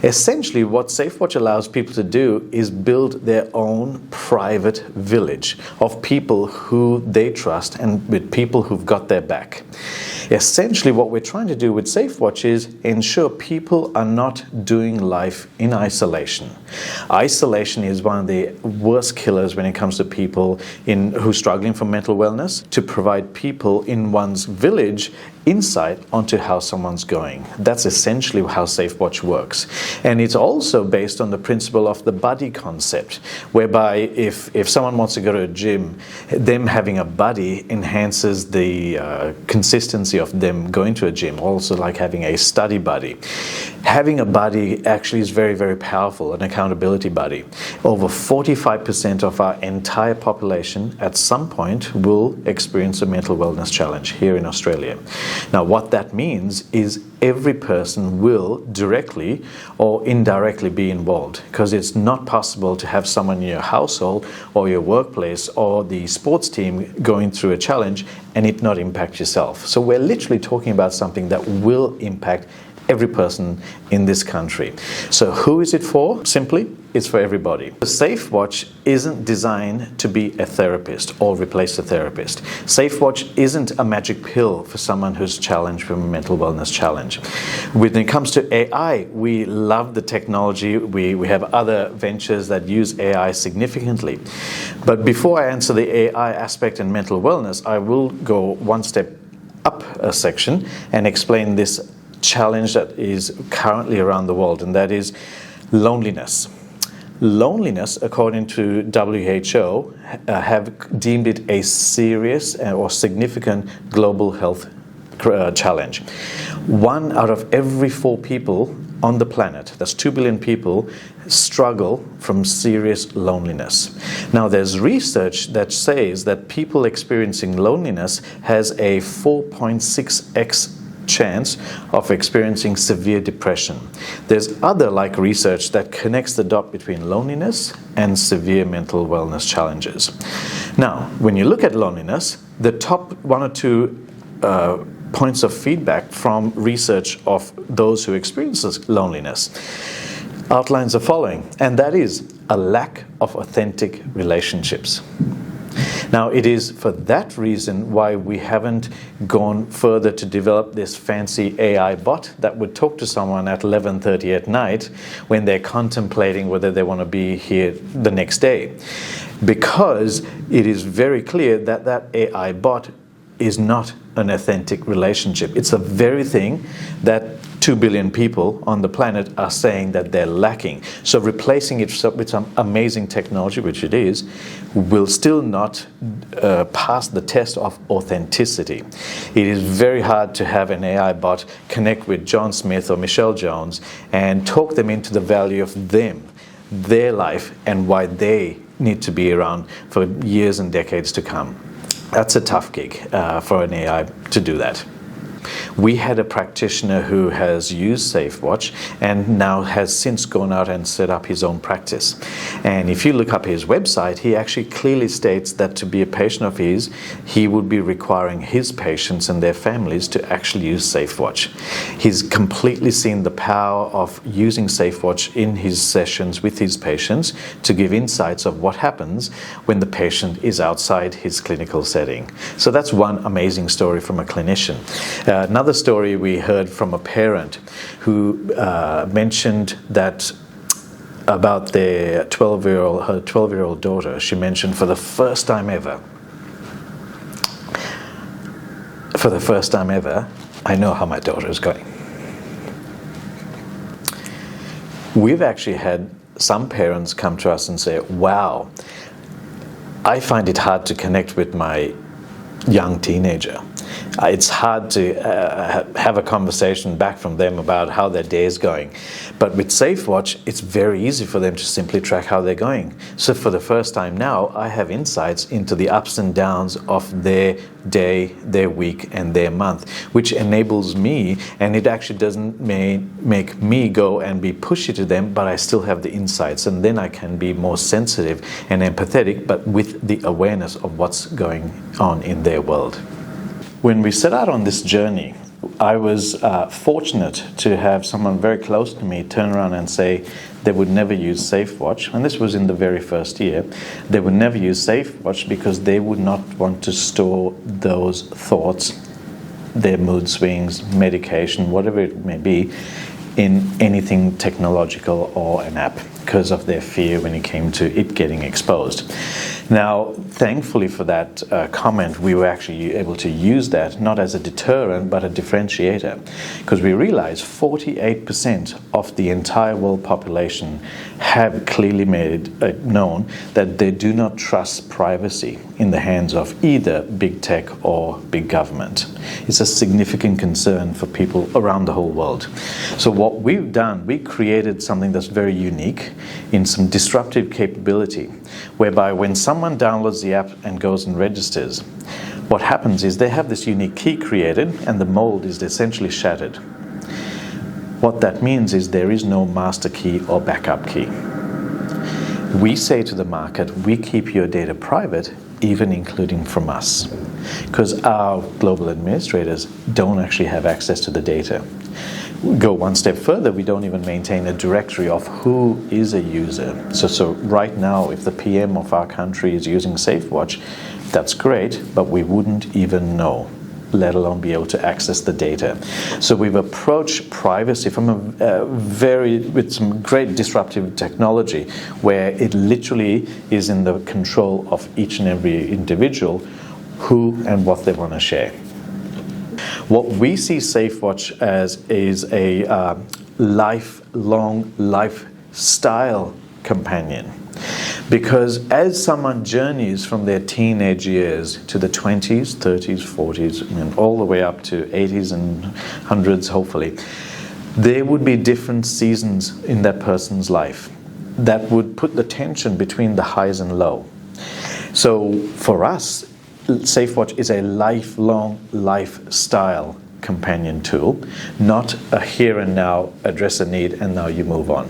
Essentially, what Safewatch allows people to do is build their own private village of people who they trust and with people who've got their back. Essentially, what we're trying to do with Safewatch is ensure people are not doing life in isolation. Isolation is one of the worst killers when it comes to people who are struggling for mental wellness. To provide people in one's village insight onto how someone's going. That's essentially how Safewatch works. And it's also based on the principle of the buddy concept, whereby if someone wants to go to a gym, them having a buddy enhances the consistency of them going to a gym, also like having a study buddy. Having a buddy actually is very, very powerful, an accountability buddy. Over 45% of our entire population at some point will experience a mental wellness challenge here in Australia. Now, what that means is every person will directly or indirectly be involved, because it's not possible to have someone in your household or your workplace or the sports team going through a challenge and it not impact yourself. So we're literally talking about something that will impact every person in this country. So who is it for? Simply, it's for everybody. The Safewatch isn't designed to be a therapist or replace a therapist. Safewatch isn't a magic pill for someone who's challenged with a mental wellness challenge. When it comes to AI, we love the technology. We have other ventures that use AI significantly. But before I answer the AI aspect and mental wellness, I will go one step up a section and explain this challenge that is currently around the world, and that is loneliness. Loneliness, according to WHO, have deemed it a serious or significant global health challenge. 1 out of every 4 people on the planet, that's 2 billion people, struggle from serious loneliness. Now, there's research that says that people experiencing loneliness has a 4.6x chance of experiencing severe depression. There's other research that connects the dot between loneliness and severe mental wellness challenges. Now, when you look at loneliness, the top 1 or 2 points of feedback from research of those who experience loneliness outlines the following, and that is a lack of authentic relationships. Now, it is for that reason why we haven't gone further to develop this fancy AI bot that would talk to someone at 11:30 at night when they're contemplating whether they want to be here the next day. Because it is very clear that that AI bot is not an authentic relationship. It's the very thing that 2 billion people on the planet are saying that they're lacking. So replacing it with some amazing technology, which it is, will still not pass the test of authenticity. It is very hard to have an AI bot connect with John Smith or Michelle Jones and talk them into the value of them, their life, and why they need to be around for years and decades to come. That's a tough gig for an AI to do that. We had a practitioner who has used Safewatch and now has since gone out and set up his own practice. And if you look up his website, he actually clearly states that to be a patient of his, he would be requiring his patients and their families to actually use Safewatch. He's completely seen the power of using Safewatch in his sessions with his patients to give insights of what happens when the patient is outside his clinical setting. So that's one amazing story from a clinician. Another story we heard from a parent who mentioned that about her 12-year-old daughter. She mentioned for the first time ever, I know how my daughter is going. We've actually had some parents come to us and say, wow, I find it hard to connect with my young teenager. It's hard to have a conversation back from them about how their day is going. But with Safewatch, it's very easy for them to simply track how they're going. So for the first time now, I have insights into the ups and downs of their day, their week, and their month, which enables me, and it actually doesn't make me go and be pushy to them, but I still have the insights, and then I can be more sensitive and empathetic, but with the awareness of what's going on in their world. When we set out on this journey, I was fortunate to have someone very close to me turn around and say they would never use Safewatch, and this was in the very first year. They would never use Safewatch because they would not want to store those thoughts, their mood swings, medication, whatever it may be, in anything technological or an app, because of their fear when it came to it getting exposed. Now, thankfully for that comment, we were actually able to use that not as a deterrent but a differentiator, because we realized 48% of the entire world population have clearly made it known that they do not trust privacy in the hands of either big tech or big government. It's a significant concern for people around the whole world. So what we've done, we created something that's very unique in some disruptive capability, whereby when someone downloads the app and goes and registers, what happens is they have this unique key created and the mold is essentially shattered. What that means is there is no master key or backup key. We say to the market, we keep your data private, even including from us, because our global administrators don't actually have access to the data. We go one step further, we don't even maintain a directory of who is a user. So right now, if the PM of our country is using Safewatch, that's great, but we wouldn't even know, let alone be able to access the data. So we've approached privacy from with some great disruptive technology, where it literally is in the control of each and every individual who and what they want to share. What we see Safewatch as is a lifelong lifestyle companion. Because as someone journeys from their teenage years to the 20s, 30s, 40s, and all the way up to 80s and 100s, hopefully, there would be different seasons in that person's life that would put the tension between the highs and low. So for us, Safewatch is a lifelong lifestyle companion tool, not a here and now, address a need, and now you move on.